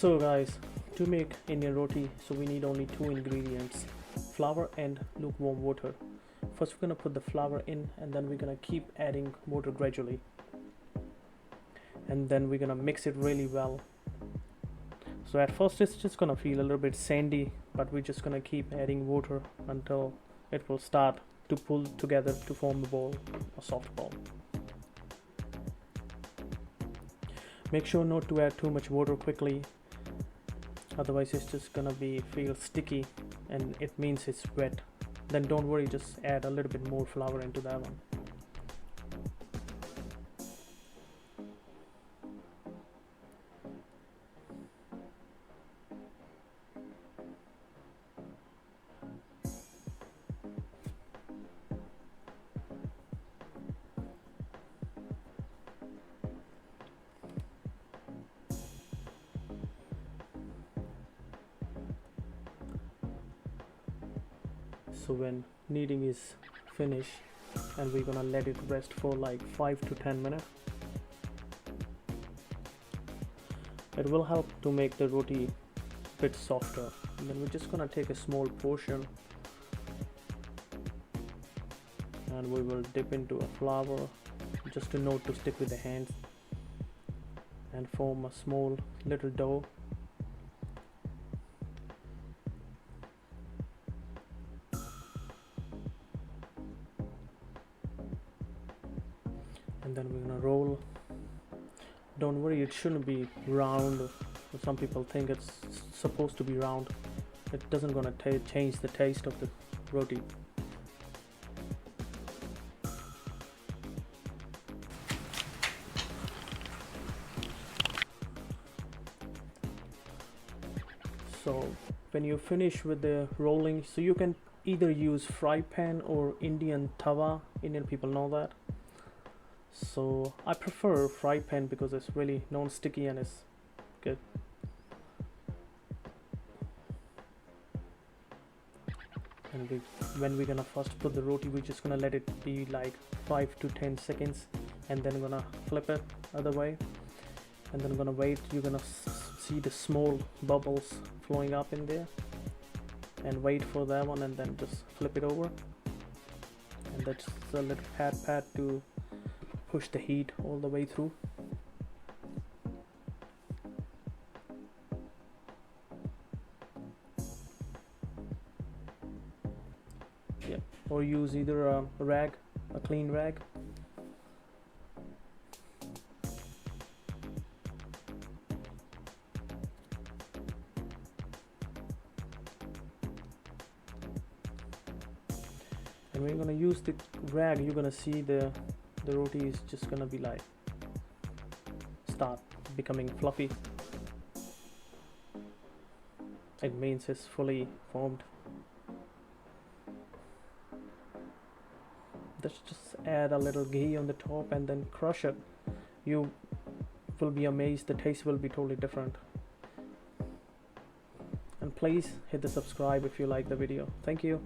So guys, to make Indian roti, so we need only two ingredients, flour and lukewarm water. First we're gonna put the flour in, and then we're gonna keep adding water gradually, and then we're gonna mix it really well. So at first it's just gonna feel a little bit sandy, but we're just gonna keep adding water until it will start to pull together to form a ball, a soft ball. Make sure not to add too much water quickly, otherwise it's just gonna feel sticky and it means it's wet. Then don't worry, just add a little bit more flour into that one. So when kneading is finished, and we're gonna let it rest for like 5 to 10 minutes, it will help to make the roti a bit softer. And then we're just gonna take a small portion and we will dip into a flour just to not to stick with the hands and form a small little dough. And then we're gonna roll. Don't worry, it shouldn't be round. Some people think it's supposed to be round. It doesn't gonna change the taste of the roti. So when you finish with the rolling, so you can either use fry pan or Indian tawa. Indian people know that. So I prefer fry pan because it's really non-sticky and it's good. And when we're gonna first put the roti, we're just gonna let it be like 5 to 10 seconds, and then gonna flip it other way, and then gonna wait. You're gonna see the small bubbles flowing up in there, and wait for that one, and then just flip it over, and that's a little pad to push the heat all the way through. Yeah, or use either a rag, a clean rag. And when you're gonna use the rag, you're gonna see the roti is just gonna be like start becoming fluffy. It means it's fully formed. Just add a little ghee on the top and then crush it. You will be amazed, the taste will be totally different. And please hit the subscribe if you like the video. Thank you.